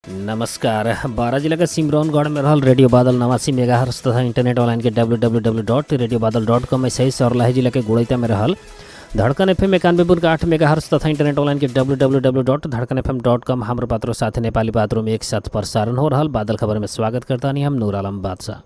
नमस्कार। बारा जिला के सिमरौनगढ़ में रहल रेडियो बादल 89 मेगाहर्ट्ज तथा इंटरनेट ऑनलाइन के www.radiobadal.com ऐसे सरलाही जिला के गुड़ैता में रहल धड़कन FM 91.8 मेगाहर्ट्ज तथा इंटरनेट ऑनलाइन के www.धड़कनfm.com हमारे पात्रों साथ नेपाली पात्रों में एक साथ प्रसारण हो रहा बादल खबर में स्वागत करता नहीं हम नूर आलम बादशाह।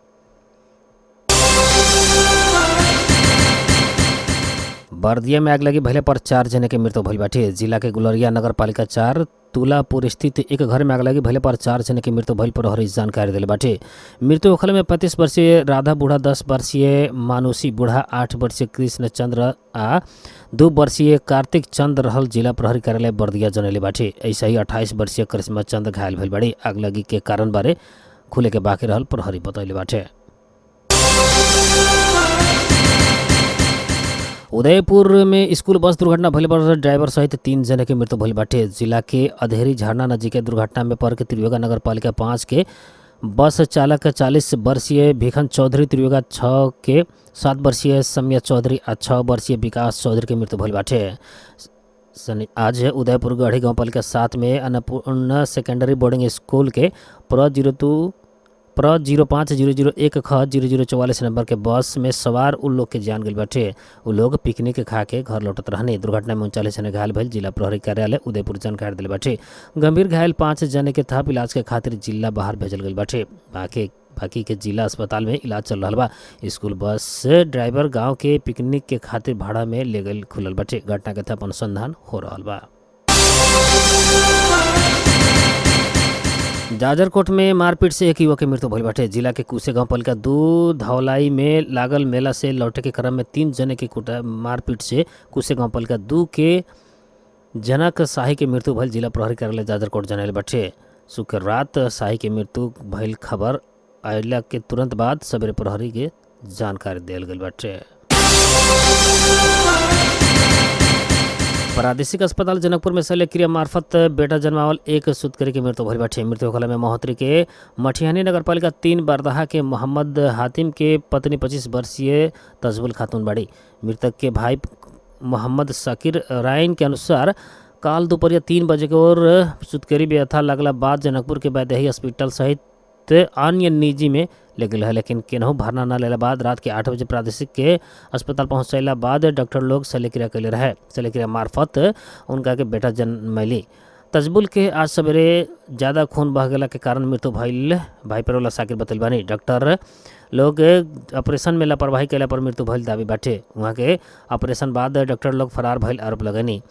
बर्दिया में आग लगी भले पर 4 जने के मृत्यु भइल बाटे। जिला के गुलरिया नगर पालिका 4 तुलापुर स्थित एक घर में आग लगी भले पर 4 जने के मृत्यु भइल पर हरी जानकारी दिले बाटे। मृत्यु होखले में 35 वर्षीय राधा बूढ़ा, 10 वर्षीय मानुषी बूढ़ा, 8 वर्षीय कृष्ण चंद्र आ 2 वर्षीय कार्तिक चंद रहल जिला प्रहरी कार्यालय बर्दिया जनैले बाटे। ऐसा ही 28 वर्षीय करिश्मा चंद घायल भइल बाड़ी। आग लगी के कारण बारे खुले के बाकी रहल प्रहरी बतैले बाटे। उदयपुर में स्कूल बस दुर्घटना भइले पर ड्राइवर सहित 3 जने के मृत्यु भइल बाटे। जिला के अधेरी झरना नजीक दुर्घटना में पड़ के त्रियुगा नगर पालिका 5 के बस चालक 40 वर्षीय भिखन चौधरी, त्रियुगा 6 के 7 वर्षीय सम्या चौधरी आ 6 वर्षीय विकास चौधरी के मृत्यु भइल बाटे। आज उदयपुर गढ़ी गाँव पालिका 7 में अन्नपूर्णा सेकेंडरी बोर्डिंग स्कूल के प्र 050001 ख 0044 नंबर के बस में सवार उन लोग के जान गई बाटे। उ लोग पिकनिक खा के घर लौटत रहने। दुर्घटना में 39 जने घायल भइल जिला प्रहरी कार्यालय उदयपुर जानकारी दिले बाटे। गंभीर घायल 5 जने के थाप इलाज के खातिर जिला बाहर भेजल गई बाटे। बाकी के जिला अस्पताल में इलाज चल रहा बा। स्कूल बस ड्राइवर गांव के पिकनिक के खातिर भाड़ा में ले गई खुलल बाटे। घटना के थाप अनुसंधान हो रहा बा। जाजरकोट में मारपीट से एक युवक की मृत्यु भइल बाटे। जिला के कुसे गांव पालिका 2 धौलाई में लागल मेला से लौटे के क्रम में 3 जने की मारपीट से कुसे गांव पालिका 2 के जनक शाही के मृत्यु भइल जिला प्रहरी कार्यालय जाजरकोट जनैले बाटे। शुक्र रात शाही के मृत्यु भइल खबर आयला के तुरंत बाद सवेरे प्रहरी के जानकारी दिल गई बाटे। प्रादेशिक अस्पताल जनकपुर में शल्य क्रिया मार्फत बेटा जन्मावल एक सुतकरी की मृत्यु भइल बाटे। मृत्यु होखला में महोत्तरी के मठियानी नगर पालिका 3 बरदहा के मोहम्मद हातिम के पत्नी 25 वर्षीय तजबुल खातून बाड़ी। मृतक के भाई मोहम्मद शकीर रायन के अनुसार काल दोपहर 3 बजे के और सुतकरी व्यथा लगला बाद जनकपुर के वैदेही हॉस्पिटल सहित अन्य निजी में ले गए है, लेकिन केनहू भरना न लेला बाद रात के 8 बजे प्रादेशिक के अस्पताल पहुँचला बाद डॉक्टर लोग शल्यक्रिया कैले रहे। शल्यक्रिया मार्फत उनका के बेटा जन्मैली। तजबुल के आज सवेरे ज़्यादा खून बह गला के कारण मृत्यु भइल भाई पेरोला साकिर बतल बानी। डॉक्टर लोग ऑपरेशन में लापरवाही कैला पर मृत्यु भइल दावी बाटे। वहाँ के ऑपरेशन बाद डॉक्टर लोग फरार भइल आरोप लगनी।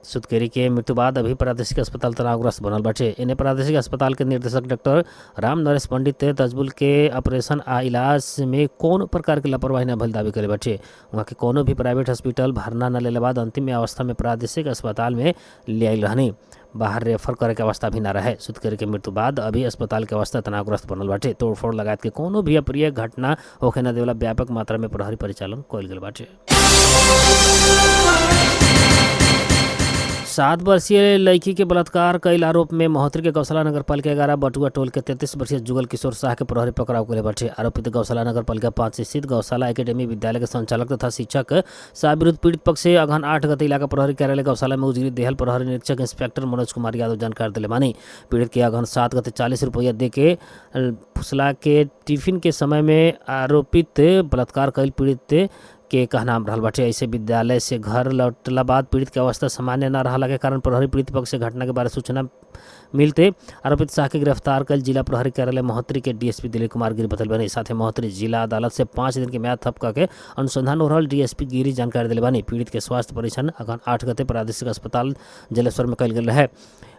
सुतकेरी के मृत्यु बाद अभी प्रादेशिक अस्पताल तनावग्रस्त बनल बाटे। इन्हें प्रादेशिक अस्पताल के निर्देशक डॉक्टर राम नरेश पंडित तजबुल के ऑपरेशन आ इलाज में कौन प्रकार के लापरवाही न भइल दावी करे बाटे। वहाँ के कोनो भी प्राइवेट हॉस्पिटल भरना न लेले बाद अंतिम अवस्था में प्रादेशिक अस्पताल में ले आयल रहनी। बाहर रेफर करे के अवस्था भी न रहे। सुतकेरी के मृत्यु बाद अभी अस्पताल के अवस्था तनावग्रस्त बनल बाटे। तोड़फोड़ लगायत के कोनो भी अप्रिय घटना होखे न देवला व्यापक मात्रा में प्रहरी परिचालन कइल गेल बाटे। 7 वर्षीय लड़की के बलात्कार कईल आरोप में महोत्तरी के गौशाला नगर पालिका 11 बटुआ टोल के 33 वर्षीय जुगल किशोर शाह के प्रहरी पकड़ाव करे बाटे। आरोपित गौशाला नगर पालिका 5 स्थित गौशाला एकेडमी विद्यालय के संचालक तथा शिक्षक शाह विरुद्ध पीड़ित पक्ष से अगहन 8 गते इलाका प्रहरी कार्यालय गौशाला में उजरी देहल प्रहरी निरीक्षक इंस्पेक्टर मनोज कुमार यादव जानकारी दिले मानी। पीड़ित के अगहन 7 गते 40 रुपया दे के फुसला के टिफिन के समय में आरोपित बलात्कार कईल पीड़ित के कहना रहल बाटे। ऐसे विद्यालय से घर लौटला बाद पीड़ित के अवस्था सामान्य न रहला के कारण प्रहरी पीड़ित पक्ष से घटना के बारे सूचना मिलते आरोपित शाह के गिरफ्तार कर जिला प्रहरी कार्यालय महोत्तरी के डीएसपी दिलीप कुमार गिरी बतल बनी। साथ ही महोत्तरी जिला अदालत से 5 दिन के म्याद थप के अनुसंधान हो रहा डीएसपी गिरी जानकारी दिले बानी। पीड़ित के स्वास्थ्य परीक्षण अगहन 8 गते प्रादेशिक अस्पताल जलेश्वर में कल गया है।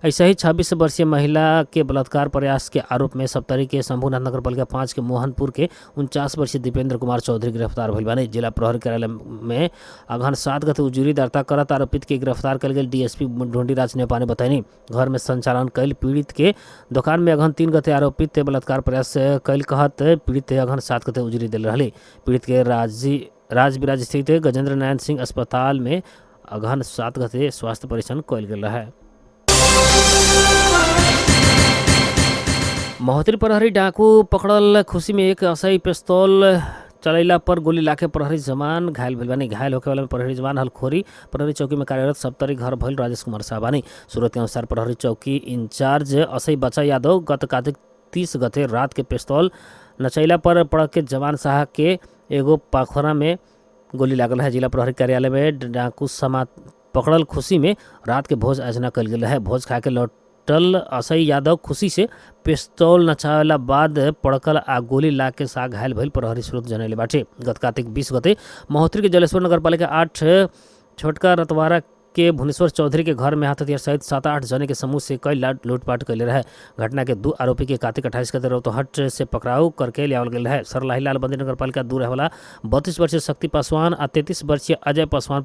ऐसा ही 26 वर्षीय महिला के बलात्कार प्रयास के आरोप में सप्तरी के शंभुनाथ नगर पालिका 5 के मोहनपुर के 49 वर्षीय दीपेंद्र कुमार चौधरी गिरफ्तार भइल बानी। जिला प्रहरी कार्यालय में अगहन 7 गते उजुरी दर्ता करत आरोपित के गिरफ्तार कल गए डीएसपी ढूंढीराज नेपानी बताइनी। घर में संचालन कैल पीड़ित के दुकान में अगहन 3 गते आरोपित बलात्कार प्रयास कैल कहत पीड़ित अगहन 7 गते उजुरी दिल रहे। पीड़ित के राजविराज स्थित गजेंद्र नारायण सिंह अस्पताल में अगहन 7 गते स्वास्थ्य परीक्षण कैल गेल रहे। महोत्तरी प्रहरी डाकू पकड़ल खुशी में एक असही पिस्तौल चलैला पर गोली लाके प्रहरी जवान घायल भइल बानी। घायल होखे वाला में प्रहरी जवान हलखोरी प्रहरी चौकी में कार्यरत सप्तरी घर भइल राजेश कुमार शाह बानी। सूरत के अनुसार प्रहरी चौकी इंचार्ज असई बच्चा यादव गत कार्तिक 30 गते रात के पिस्तौल नचैला पर पड़ के जवान शाह के एगो पाखोरा में गोली लागल है। जिला प्रहरी कार्यालय में डाकू समा पकड़ल खुशी में रात के भोज आयोजना कल गेल है। भोज खा के लौटल असई यादव खुशी से पिस्तौल नचावेला बाद पड़कल आ गोली लाग के शाह घायल भइल प्रहरी स्रोत जनैले बाटे। गत कार्तिक 20 गते महोत्तरी के जलेश्वर नगरपालिका 8 छोटका रतवारा के भुवनेश्वर चौधरी के घर में हाथ हथियार सहित 7-8 जने के समूह से कई लूटपाट कैले रहे। घटना के 2 आरोपी के कार्तिक 28 गते रौतहट से पकड़ाऊ करके लियावल गेल है। सरलाही लालबंदी नगरपालिका 2 रहे वाला 32 वर्षीय शक्ति पासवान आ 33 वर्षीय अजय पासवान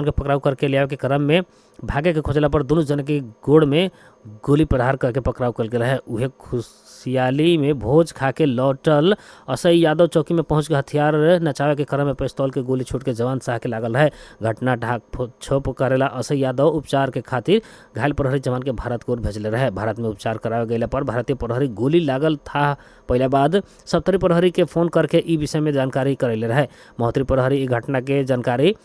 के पकड़ाऊ करके लियावे के क्रम में भागे के खोजला पर दोनों जन के गोड़ में गोली प्रहार करके पकड़ाऊ कल गेल है। उहे खुशियाली में भोज खा के लौटल असई यादव चौकी में पहुंच के हथियार नचावे के क्रम में पिस्तौल के गोली छूट के जवान शाह के लागल है। घटना ढाक छोप करेला असई यादव उपचार के खातिर घायल प्रहरी जवान के भारत को भेजले रहे। भारत में उपचार करावे गैला पर भारतीय प्रहरी गोली लागल था पहले बाद सप्तरी प्रहरी के फोन करके ई विषय में जानकारी करैले रहे। महोत्तरी प्रहरी ई घटना के जानकारी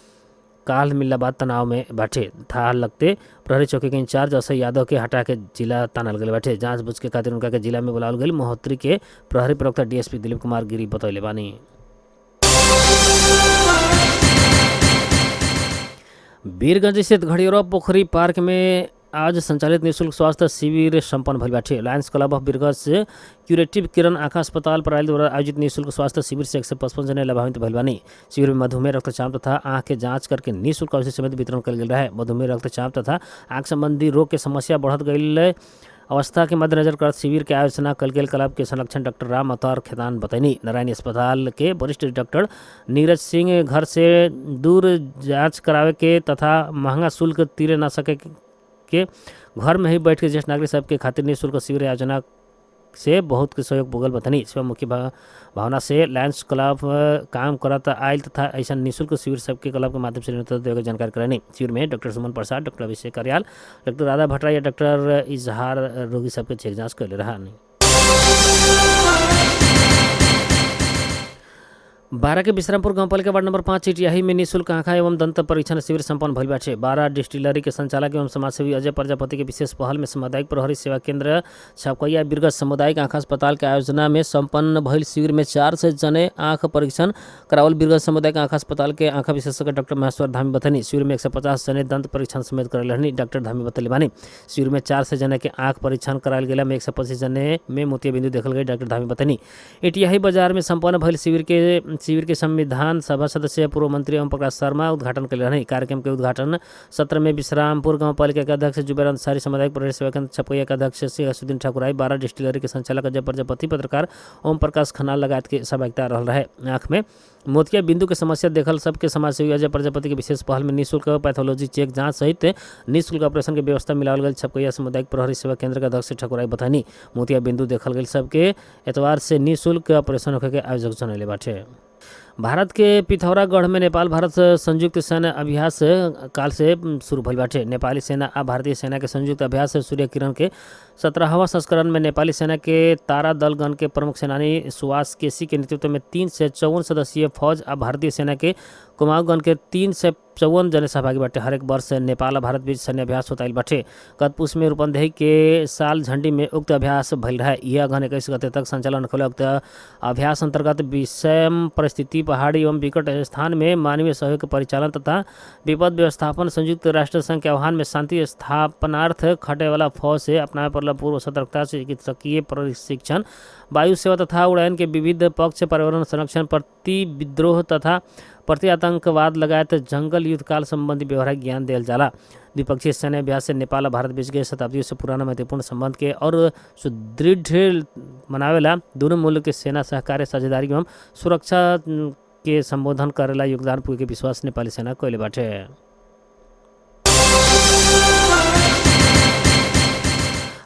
काल मिलला बाद तनाव में बाटे। था लगते प्रहरी चौकी के इंचार्ज असई यादव के हटा के जिला तानल गए बाटे। जांच बुझ के खातिर उनका के जिला में बुलावल गई। महोत्तरी के प्रहरी प्रवक्ता डीएसपी दिलीप कुमार गिरी बतौले बानी। वीरगंज स्थित घड़ियोरा पोखरी पार्क में आज संचालित निःशुल्क स्वास्थ्य शिविर संपन्न भइल बाटे। Lions club of Birgunj curative Kiran आँखा अस्पताल प्रणाली द्वारा आयोजित निःशुल्क स्वास्थ्य शिविर से 155 जने लाभान्वित भइल बानी। शिविर में मधुमेह रक्तचाप तथा आँख के जांच करके निःशुल्क औषधि समेत वितरण कल गेल रहे। मधुमेह रक्तचाप तथा आँख संबंधी रोग के समस्या बढ़त गई अवस्था के मद्देनजर कर शिविर के आयोजना कल गेल। क्लब के संरक्षण डॉक्टर राम अवतार खेतान बतैनी। नारायणी अस्पताल के वरिष्ठ डॉक्टर नीरज सिंह घर से दूर जांच करावे के तथा महंगा शुल्क तीरे न सके के घर में ही बैठ के ज्येष्ठ नागरिक सबके खातिर निःशुल्क शिविर आयोजना से बहुत के सहयोग भोगल बतनी। सेवामुखी भावना से लायंस क्लब काम करत आयल तथा ऐसा निःशुल्क शिविर सबके क्लब के माध्यम से नेतृत्व देवे के जानकारी करनी। शिविर में डॉक्टर सुमन प्रसाद, डॉक्टर अभिषेक करयाल, डॉक्टर राधा भट्टा या डॉक्टर इजहार रोगी सबके चेक जाँच कैले रहा। 12 के विश्रामपुर गांवपालिका वार्ड नंबर 5 चिटियाही में निःशुल्क आँखा एवं दंत परीक्षण शिविर संपन्न भइल बाटे। 12 डिस्टिलरी के संचालक एवं समाजसेवी अजय प्रजापति के विशेष पहल में सामुदायिक प्रहरी सेवा केंद्र छपकैया वीरगंज सामुदायिक आँखा अस्पताल के आयोजना में संपन्न भइल शिविर में 400 जने आँख परीक्षण करावल। वीरगंज सामुदायिक आँखा अस्पताल के आँखा विशेषज्ञ डॉक्टर महेश्वर धामी बतनी। शिविर में 150 जने दंत परीक्षण समेत करल रहनी। डॉक्टर धामी बतले बानी शिविर में 400 जने के आँख परीक्षण करायल गेला में 125 जने में मोतिया बिंदु देखल गई। डॉक्टर धामी बतनी इटियाही बाजार में संपन्न भइल शिविर के संविधान सभा सदस्य पूर्व मंत्री ओम प्रकाश शर्मा उद्घाटन कले रहे। कार्यक्रम के उद्घाटन सत्र में विश्रामपुर गांव पालिका के अध्यक्ष जुबैर अंसारी, सामुदायिक प्रहरी सेवा केंद्र छपकैया के अध्यक्ष शेख असुद्दीन ठाकुराई, 12 डिस्टिलरी के संचालक अजय प्रजापति, पत्रकार ओम प्रकाश खनाल लगायत के सहभागिता रहल रहे। आँख में मोतिया बिंदु के समस्या देखल सबके समाजसेवी अजय प्रजापति के विशेष पहल में निःशुल्क पैथोलॉजी चेक जांच सहित निःशुल्क ऑपरेशन के व्यवस्था मिलावल गई। छपकैया सामुदायिक प्रहरी सेवा केंद्र के अध्यक्ष ठाकुराई बतानी मोतिया बिंदु देखल गई सबके एतवार से निःशुल्क ऑपरेशन होखे के आयोजक जनैले बाटे। भारत के पिथौरागढ़ में नेपाल भारत संयुक्त सैन्य अभ्यास काल से शुरू भइल बाटे। नेपाली सेना आ भारतीय सेना के संयुक्त अभ्यास सूर्य किरण के 17वां संस्करण में नेपाली सेना के तारा दल गण के प्रमुख सेनानी सुवास केसी के नेतृत्व में 354 सदस्यीय फौज आ भारतीय सेना के कुमाऊं गण के 354 जने सहभागी बाटे। हर एक वर्ष नेपाल आ भारत बीच सैन्य अभ्यास होता बाटे। गत पुष में रूपंदेही के साल झंडी में उक्त अभ्यास भइल रहे। यह अगहन 21 गते तक संचालन होले। उक्त अभ्यास अंतर्गत विषम परिस्थिति, पहाड़ी एवं विकट स्थान में मानवीय सहयोग के परिचालन तथा विपद व्यवस्थापन, संयुक्त राष्ट्र संघ के आह्वान में शांति स्थापनार्थ खटे वाला फौज से अपनावे पड़ला पूर्व सतर्कता, चिकित्सकीय प्रशिक्षण, वायु सेवा तथा उड़ान के विविध पक्ष, पर्यावरण संरक्षण, प्रति विद्रोह तथा प्रति आतंकवाद लगायत जंगल युद्ध काल संबंधी व्यवहारिक ज्ञान दियल जाला। द्विपक्षीय सैन्य अभ्यास से नेपाल और भारत बीच के शताब्दियों से पुराना महत्वपूर्ण संबंध के और सुदृढ़ बनावेला। दोनों मुल्क के सेना सहकार्य, साझेदारी एवं सुरक्षा के संबोधन करेला योगदान पुगे के विश्वास नेपाली सेना कइले बाटे।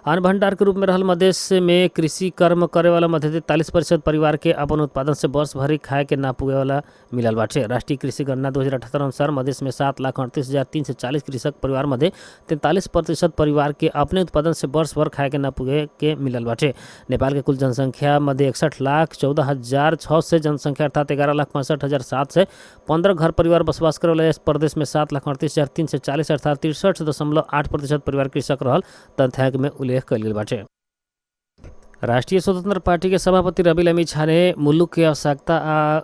अन्न भंडार के रूप में रहल मधेश में कृषि कर्म करे वाला मध्य 43% परिवार के अपन उत्पादन से वर्ष भरी खाए के ना पुगे वाला मिलल बाटे। राष्ट्रीय कृषि गणना 2078 अनुसार मधेश में 7,38,340 कृषक परिवार मध्य 43% परिवार के अपने उत्पादन से वर्ष भर खाए के ना पुगे के मिलल बाटे। नेपाल के कुल जनसंख्या मध्य 61,14,006 से जनसंख्या अर्थात 11,65,700 से 15 घर परिवार बसवास करे वाला इस प्रदेश में 7,38,340 अर्थात 63.8% परिवार कृषक रहल तथ्यांक में उल्लेख कल गई बाटे। राष्ट्रीय स्वतंत्र पार्टी के सभापति रवि लामी छा ने मुल्क के आवश्यकता आ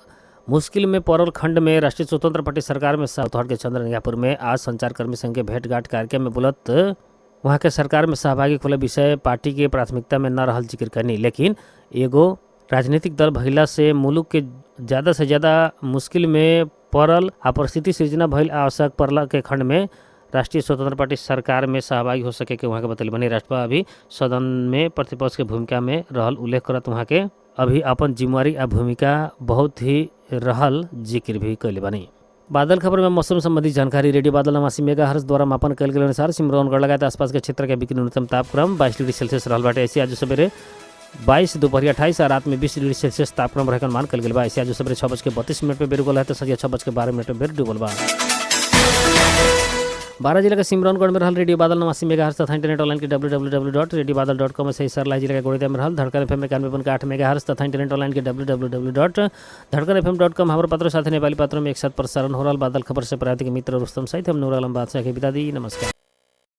मुश्किल में पड़ल खंड में राष्ट्रीय स्वतंत्र पार्टी सरकार में साउथहट के चंद्रनिगापुर में आज संचारकर्मी संघ के भेंटघाट कार्यक्रम में बोलत वहाँ के सरकार में सहभागी वाला विषय पार्टी के प्राथमिकता में न रहल जिक्र करनी, लेकिन एगो राजनीतिक दल भइला से मुल्क के ज़्यादा से ज़्यादा मुश्किल में पड़ल आ परिस्थिति सृजना भइल आवश्यक पड़ला के खंड में राष्ट्रीय स्वतंत्र पार्टी सरकार में सहभागी हो सके के वहाँ के बतैले बनी। राष्ट्रपति अभी सदन में प्रतिपक्ष के भूमिका में रहल उल्लेख करत वहाँ के अभी अपन जिम्मेवारी आ भूमिका बहुत ही रहल जिक्र भी कैले बनी। बादल खबर में मौसम संबंधी जानकारी रेडियो बादल 89 मेगाहर्ट्ज द्वारा मापन कल गेल अनुसार सिमरौनगढ़ लगायत आसपास के क्षेत्र के बीच न्यूनतम तापक्रम 22 डिग्री सेल्सियस रहल बाटे। ऐसे आज सवेरे 22, दोपहर 28 और रात में 20 डिग्री सेल्सियस तापक्रम रहे मान कल गेल बा। ऐसे आज सवेरे 6:32 पे बेर उगल है तो संध्या 6:12 पे बेर डूबल बा। 12 जिला के सिमरौनगढ़ में रहल रेडियो बादल 89 मेगाहर्ट्ज तथा इंटरनेट ऑनलाइन के www.radiobadal.com से सरला जिला के गोड़िया में रहल धड़कन FM 91.8 मेगाहर्ट्ज तथा इंटरनेट ऑनलाइन के www.धड़कनfm.com हमारे पत्रों साथ नेपाली पत्रों में एक साथ प्रसारण हो रहा। बादल खबर से प्रांतिक मित्र रुस्तम सहित हम नूर आलम बादशाह के विदा दी। नमस्कार।